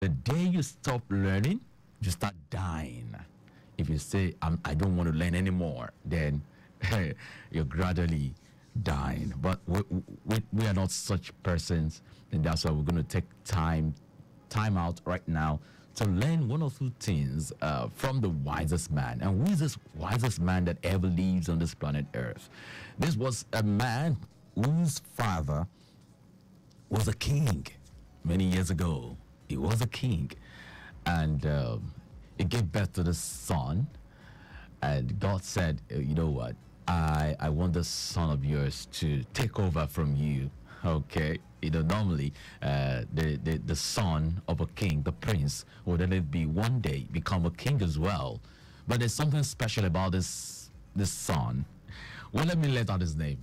The day you stop learning, you start dying. If you say, I don't want to learn anymore, then you're gradually dying. But we are not such persons, and that's why we're going to take time out right now to learn one or two things from the wisest man. And who is this wisest man that ever lives on this planet Earth? This was a man whose father was a king many years ago. He was a king, and he gave birth to the son. And God said, you know what? I want this son of yours to take over from you. Okay, normally the son of a king, the prince, would then be one day become a king as well. But there's something special about this son. Well, let me let out his name,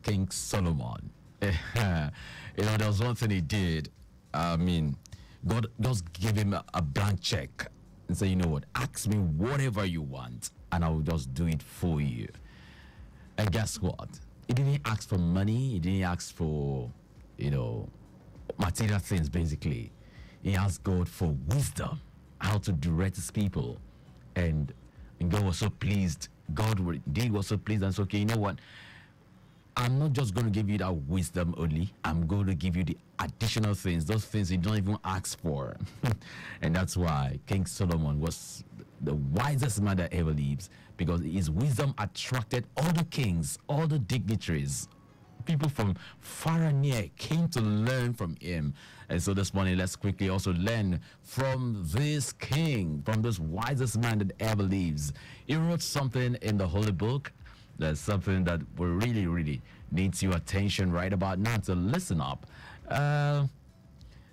King Solomon. There was one thing he did. I mean, God just gave him a blank check and say, you know what, ask me whatever you want, and I will just do it for you. And guess what? He didn't ask for money. He didn't ask for, material things, basically. He asked God for wisdom, how to direct his people. And God was so pleased. God was so pleased and said, okay, you know what? I'm not just going to give you that wisdom only. I'm going to give you the additional things, those things you don't even ask for. And that's why King Solomon was the wisest man that ever lives, because his wisdom attracted all the kings, all the dignitaries. People from far and near came to learn from him. And so this morning, let's quickly also learn from this king, from this wisest man that ever lives. He wrote something in the Holy Book. That's something that will really, really needs your attention right about now, to listen up.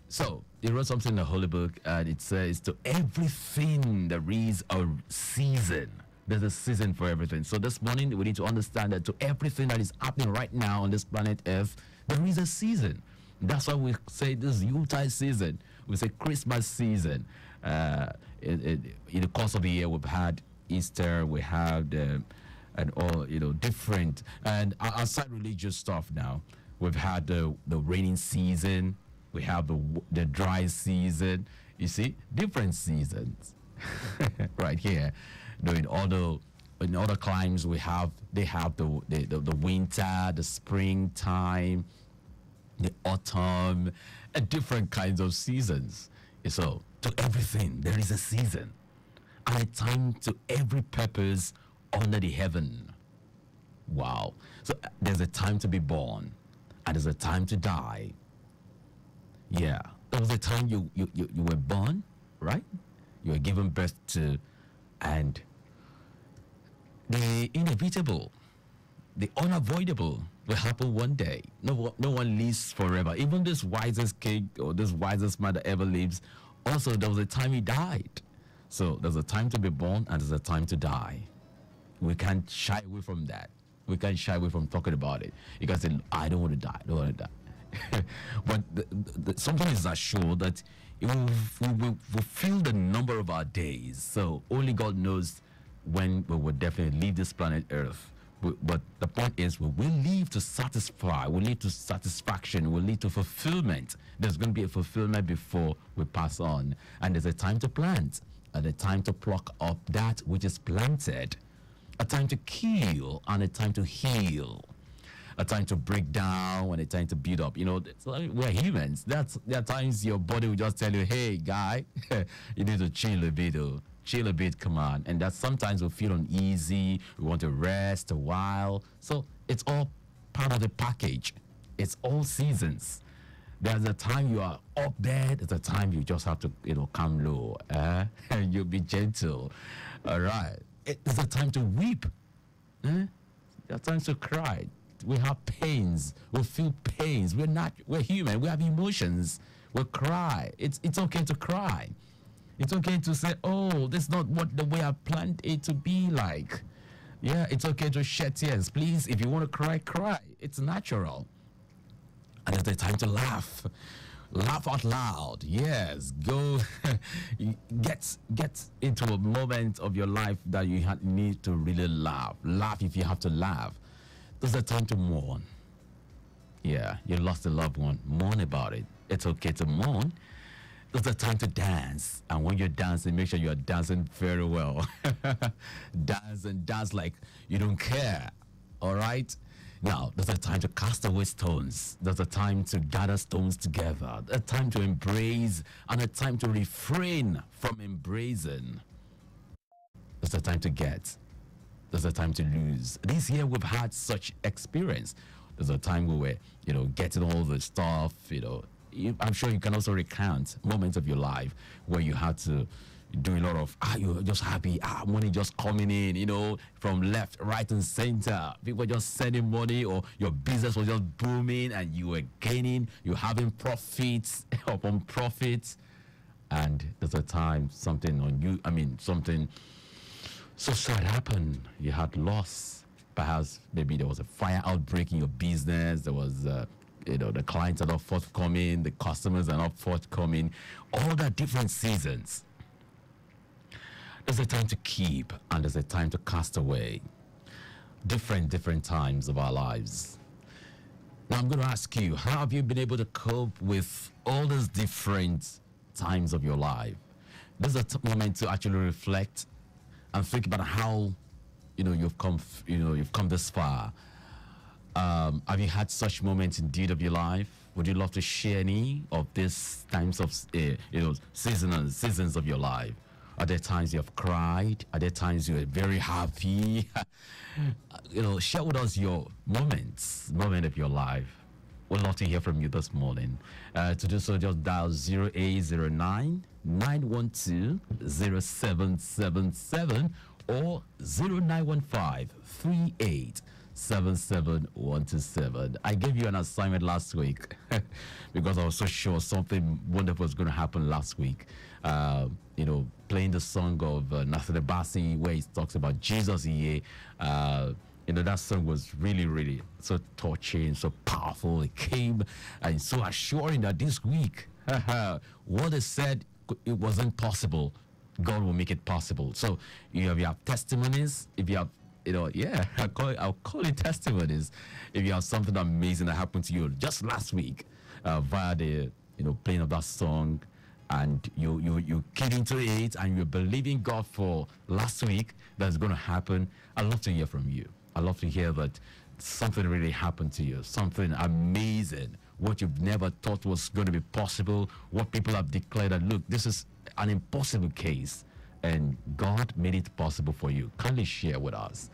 So he wrote something in the Holy Book, and it says, to everything there is a season. There's a season for everything. So this morning we need to understand that to everything that is happening right now on this planet Earth, there is a season. That's why we say this Yuletide season. We say Christmas season. In the course of the year, we've had Easter, we have and all different, and outside religious stuff now, we've had the raining season, we have the dry season. You see, different seasons right here. In other climes they have the winter, the springtime, the autumn, and different kinds of seasons. So to everything there is a season, and a time to every purpose under the heaven. Wow. So there's a time to be born, and there's a time to die. Yeah, there was a time you were born, right? You were given birth to, and the inevitable, the unavoidable will happen one day. No one lives forever. Even this wisest king or this wisest man that ever lives, also there was a time he died. So there's a time to be born, and there's a time to die. We can't shy away from that. We can't shy away from talking about it. You can say, I don't want to die. I don't want to die. But something is assured that we will fulfill the number of our days. So only God knows when we will definitely leave this planet Earth. But the point is, we will live to satisfy. We'll live to satisfaction. We'll live to fulfillment. There's going to be a fulfillment before we pass on. And there's a time to plant, and a time to pluck up that which is planted. A time to kill and a time to heal. A time to break down and a time to build up. We're humans. There are times your body will just tell you, hey, guy, you need to chill a bit. Chill a bit, come on. And that sometimes we feel uneasy. We want to rest a while. So it's all part of the package. It's all seasons. There's a time you are up there. There's a time you just have to, come low. And you'll be gentle. All right. It's a time to weep. There are times to cry. We have pains. We feel pains. We're human. We have emotions. We cry. It's okay to cry. It's okay to say, oh, this is not the way I planned it to be like. Yeah, it's okay to shed tears. Please, if you want to cry, cry. It's natural. And it's a time to laugh. Laugh out loud. Yes, go get into a moment of your life that you need to really laugh. Laugh if you have to laugh. There's a time to mourn. Yeah, you lost a loved one. Mourn about it. It's okay to mourn. It's the time to dance. And when you're dancing, make sure you're dancing very well. Dance and dance like you don't care. All right? Now, there's a time to cast away stones. There's a time to gather stones together. A time to embrace and a time to refrain from embracing. There's a time to get. There's a time to lose. This year we've had such experience. There's a time we were, getting all the stuff, I'm sure you can also recount moments of your life where you had to do a lot of, you're just happy, money just coming in, from left, right, and center. People just sending money, or your business was just booming and you were gaining, you're having profits upon profits. And there's a time something so sad happened. You had loss. Perhaps maybe there was a fire outbreak in your business. There was, the clients are not forthcoming. The customers are not forthcoming. All the different seasons. There's a time to keep and there's a time to cast away. Different times of our lives. Now I'm going to ask you, how have you been able to cope with all these different times of your life? This is a moment to actually reflect and think about how you've come this far. Have you had such moments indeed of your life? Would you love to share any of these times of seasons of your life? Are there times you have cried? Are there times you were very happy? Share with us your moment of your life. We'd love to hear from you this morning. To do so, just dial 0809 912 0777 or 0915 3877 I gave you an assignment last week because I was so sure something wonderful was going to happen last week. Playing the song of Nathan Abasi where he talks about Jesus here. That song was really, really so touching, so powerful. It came and so assuring that this week, what they said it wasn't possible, God will make it possible. So you have testimonies. If you have, I'll call it testimonies. If you have something amazing that happened to you just last week via the, playing of that song, and you get into it and you're believing God for last week that's going to happen, I'd love to hear from you. I'd love to hear that something really happened to you, something amazing, what you've never thought was going to be possible, what people have declared that, look, this is an impossible case, and God made it possible for you. Kindly share with us.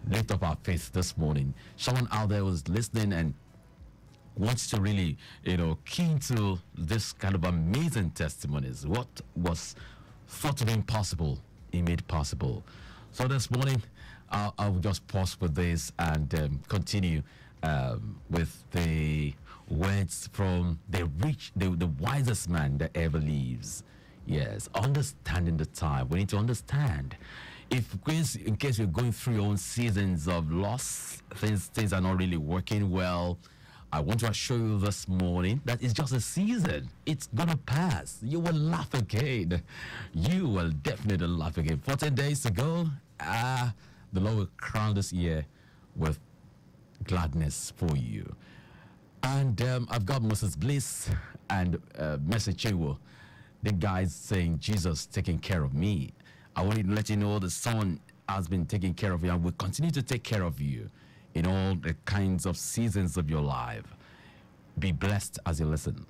Lift up our faith this morning. Someone out there was listening and wants to really, keen to this kind of amazing testimonies. What was thought to be impossible, He made possible. So this morning, I'll just pause with this and continue with the words from the wisest man that ever lives. Yes, understanding the time. We need to understand. In case you're going through your own seasons of loss, things are not really working well, I want to assure you this morning that it's just a season. It's gonna pass. You will laugh again. You will definitely laugh again. 14 days to go. The Lord will crown this year with gladness for you. And I've got Moses Bliss and Mercy Chewo, the guys saying, Jesus taking care of me. I want to let you know the Son has been taking care of you and will continue to take care of you in all the kinds of seasons of your life. Be blessed as you listen.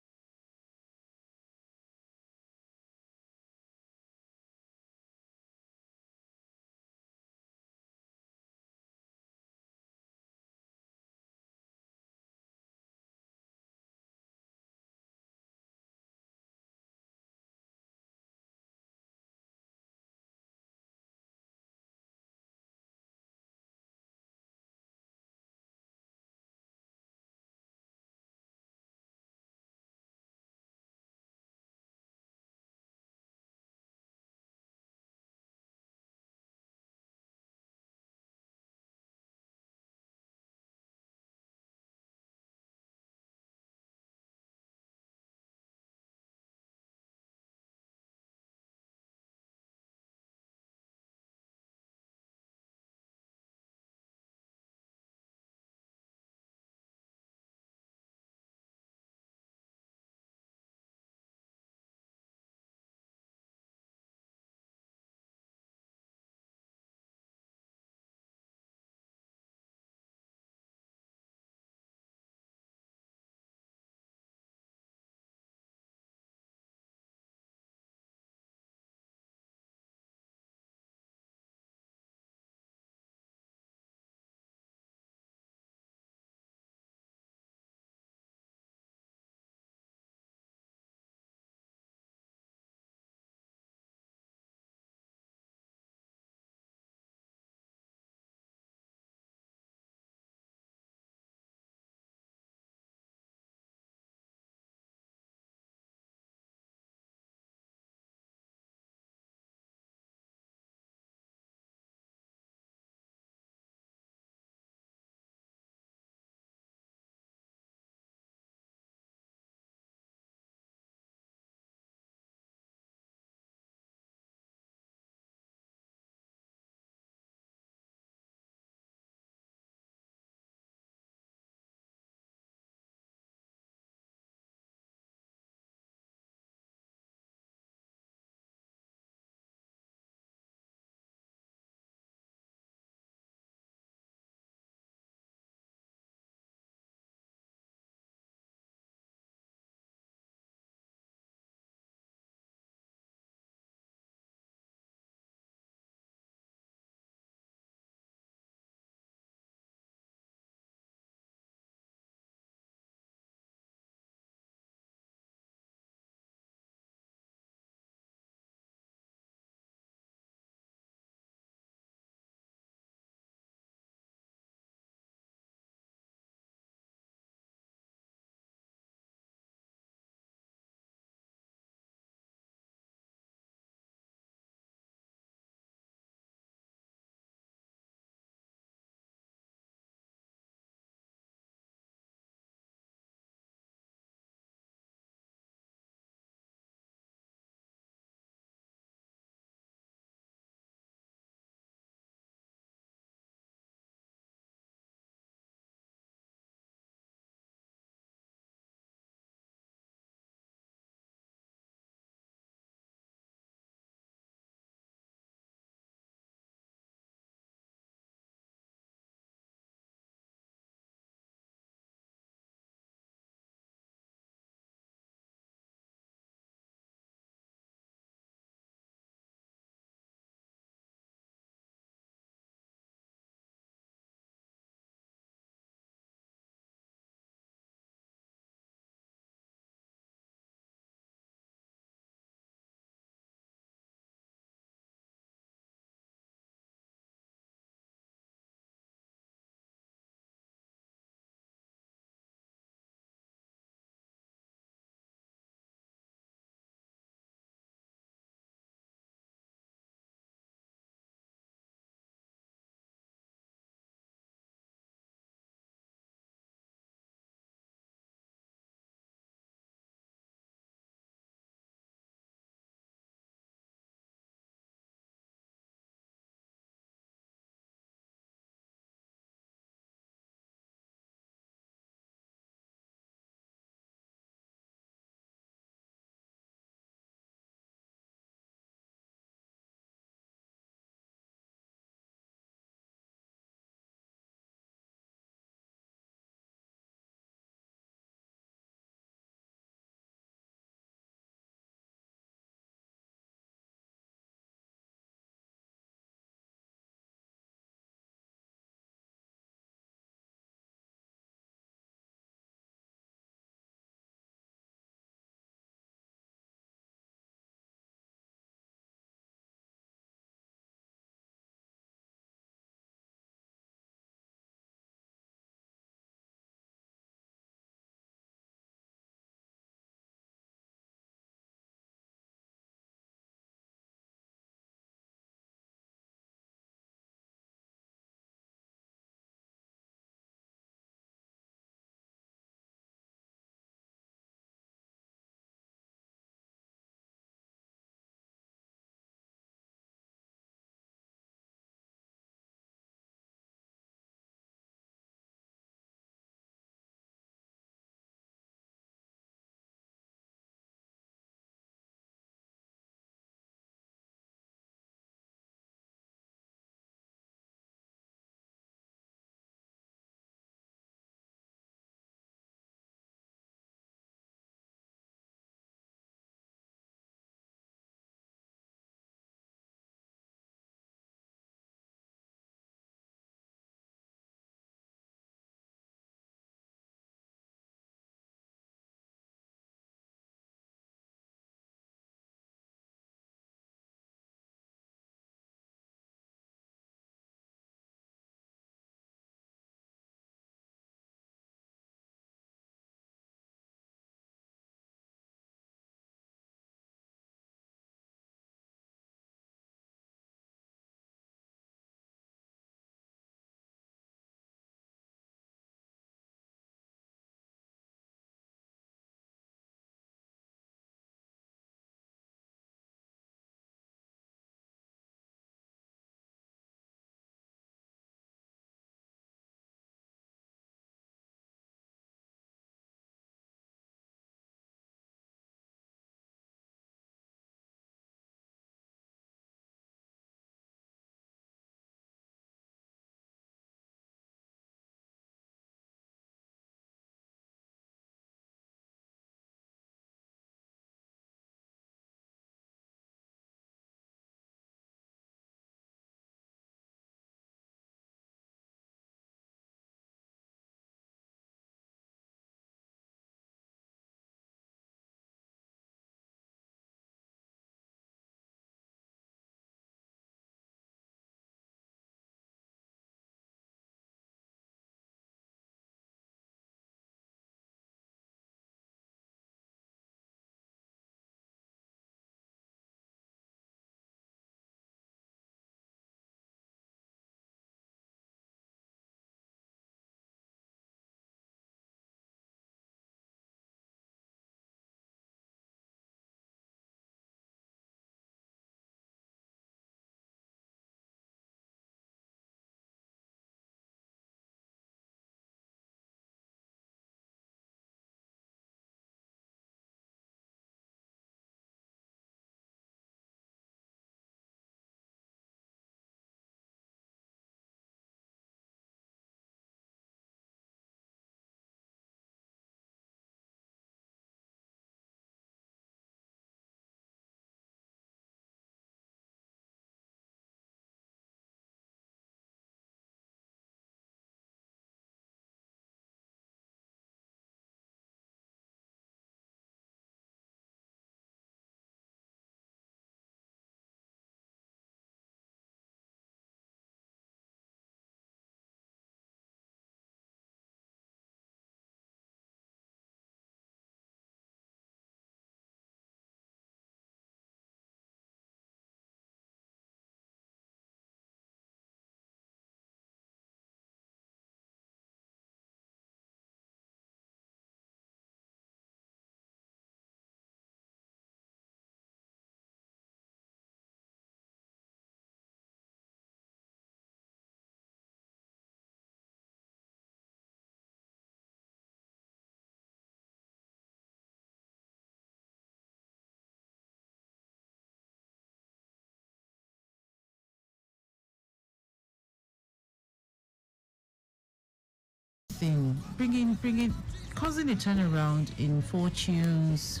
thing, bringing, causing a turnaround in fortunes,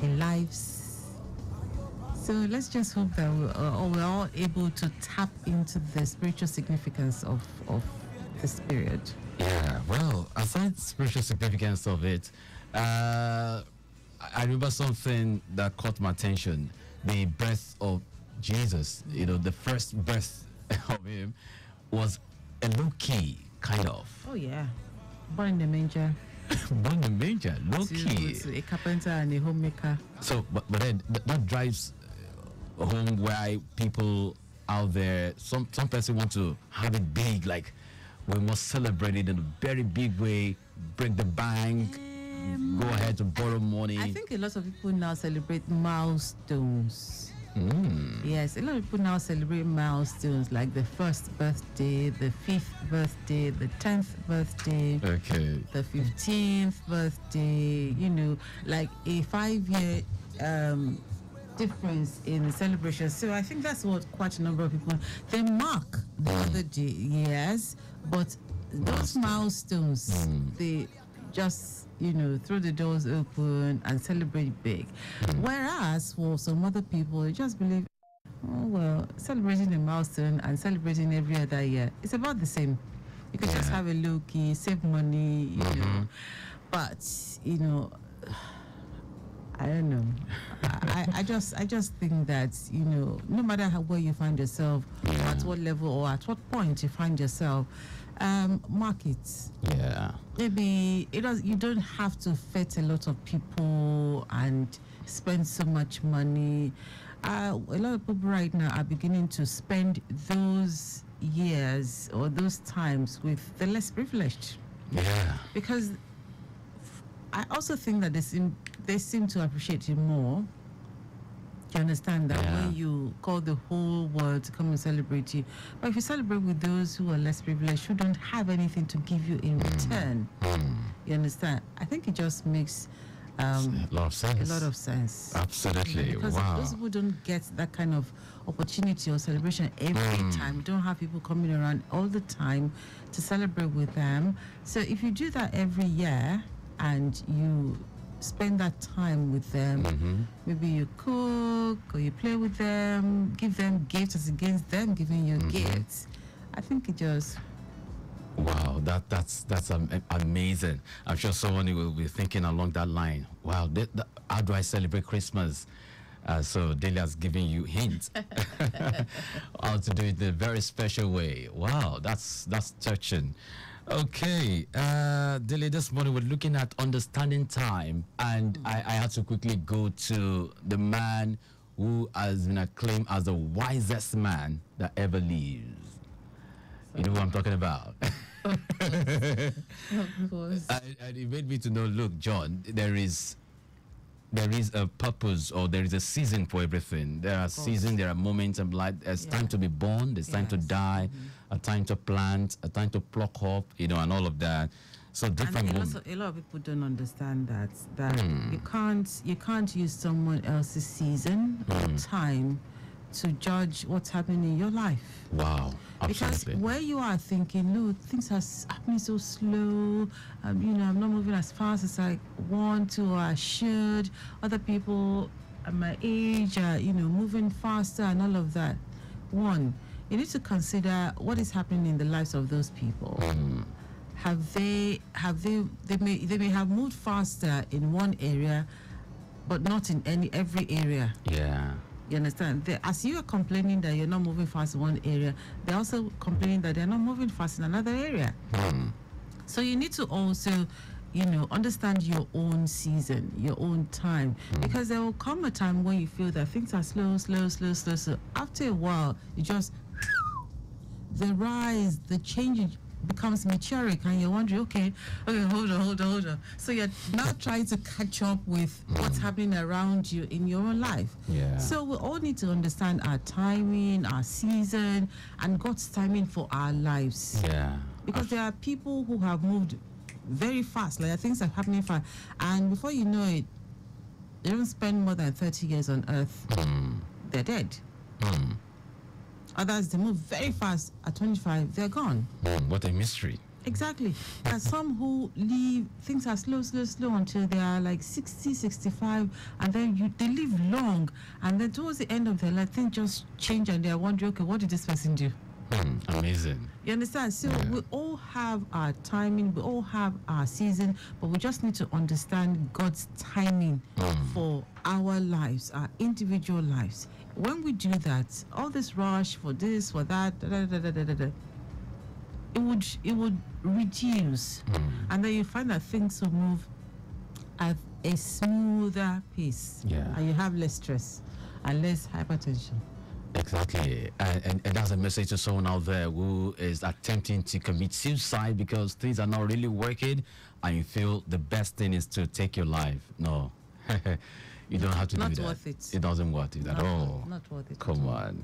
in lives. So let's just hope that we're all able to tap into the spiritual significance of this period. Yeah, well, aside spiritual significance of it, I remember something that caught my attention: the birth of Jesus. You know, the first birth of him was a low key kind of. Oh yeah, born in the manger. Born in the manger, low key. To a carpenter and a homemaker. So, but then that drives home why people out there, some person want to have it big, like we must celebrate it in a very big way, break the bank, go ahead to borrow money. I think a lot of people now celebrate milestones. Yes, a lot of people now celebrate milestones like the first birthday, the 5th birthday, the 10th birthday, Okay. the 15th birthday, you know, like a 5-year difference in celebration. So I think that's what quite a number of people, they mark the other day, yes, but those milestones, they just, you know, throw the doors open and celebrate big. Whereas for some other people, they just believe, oh, well, celebrating a milestone and celebrating every other year, it's about the same. You can just have a low key, save money, you know. But, you know, I don't know. I just think that, you know, no matter where you find yourself, or at what level or at what point you find yourself, mark it. Yeah. Maybe you don't have to fet a lot of people and spend so much money. A lot of people right now are beginning to spend those years or those times with the less privileged. Yeah. Because I also think that they seem to appreciate it more. You understand that when you call the whole world to come and celebrate you, but if you celebrate with those who are less privileged, who don't have anything to give you in return, you understand? I think it just makes a lot of sense. A lot of sense. Absolutely. Because Wow. those who don't get that kind of opportunity or celebration every time, you don't have people coming around all the time to celebrate with them. So if you do that every year and you spend that time with them, maybe you cook or you play with them, give them gifts as against them giving you gifts, I think it just... Wow, that's amazing. I'm sure someone will be thinking along that line. Wow, how do I celebrate Christmas? So Delia's giving you hints how to do it in a very special way. Wow, that's touching. Okay, Delia, this morning we're looking at understanding time, and I had to quickly go to the man who has been acclaimed as the wisest man that ever lives. You know who I'm talking about? Of course. And it made me to know, look, John, there is a purpose, or there is a season for everything. There are seasons, there are moments in life. There's time to be born, there's time to die, a time to plant, a time to pluck up, you know, and all of that. So different moments. A lot of people don't understand that you can't use someone else's season or time to judge what's happening in your life. Wow, because absolutely. where you are thinking, look, things are happening so slow, you know, I'm not moving as fast as I want to or I should. Other people at my age are, you know, moving faster and all of that. One, you need to consider what is happening in the lives of those people. They may have moved faster in one area, but not in every area. Yeah. You understand? As you are complaining that you're not moving fast in one area, they're also complaining that they're not moving fast in another area. So you need to also, you know, understand your own season, your own time, because there will come a time when you feel that things are slow. After a while, you just, the rise, the change becomes meteoric, and you're wondering, okay, hold on. So you're now trying to catch up with what's happening around you in your own life. Yeah. So we all need to understand our timing, our season, and God's timing for our lives. Yeah. Because there are people who have moved very fast, like things are happening fast, and before you know it, they don't spend more than 30 years on earth. They're dead. Others, they move very fast. At 25, they're gone. What a mystery. Exactly. There are some who live, things are slow, slow, slow until they are like 60, 65, and then they live long, and then towards the end of their life, things just change and they are wondering, okay, what did this person do? Amazing. You understand? So we all have our timing, we all have our season, but we just need to understand God's timing for our lives, our individual lives. When we do that, all this rush for this, for that, it would reduce, and then you find that things will move at a smoother pace, and you have less stress and less hypertension. Exactly. And that's a message to someone out there who is attempting to commit suicide because things are not really working and you feel the best thing is to take your life. No. You don't have to do that. Not worth it. It doesn't worth it at all. Not worth it. Come on.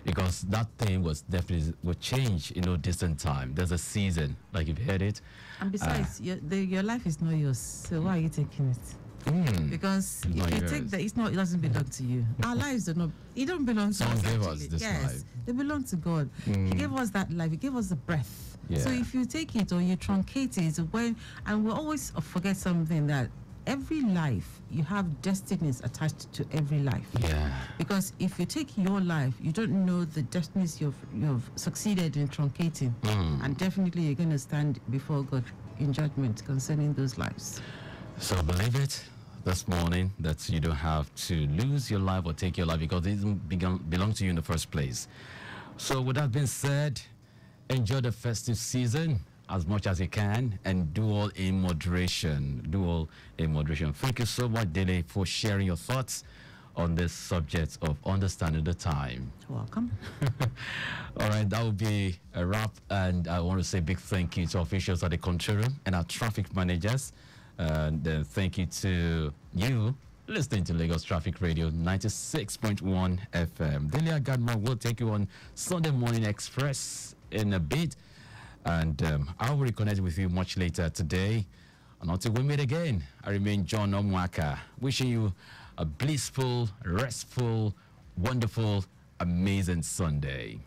Because that thing will change in no distant time. There's a season, like you've heard it. And besides, your life is not yours. So why are you taking it? Because if you take that, it doesn't belong to you. Our lives do not. It don't belong to us. Someone gave us this life. They belong to God. He gave us that life. He gave us the breath. Yeah. So if you take it or you truncate it, and we always forget something, that every life, you have destinies attached to every life. Yeah. Because if you take your life, you don't know the destinies you've succeeded in truncating, and definitely you're going to stand before God in judgment concerning those lives. So believe it this morning that you don't have to lose your life or take your life because it doesn't belong to you in the first place. So with that being said, enjoy the festive season as much as you can and do all in moderation. Thank you so much, Dele, for sharing your thoughts on this subject of understanding the time. Welcome. All right, that will be a wrap, and I want to say a big thank you to officials at the control room and our traffic managers. And thank you to you listening to Lagos Traffic Radio 96.1 FM. Delia Gadma will take you on Sunday Morning Express in a bit. And I will reconnect with you much later today. And until we meet again, I remain John Omoaka, wishing you a blissful, restful, wonderful, amazing Sunday.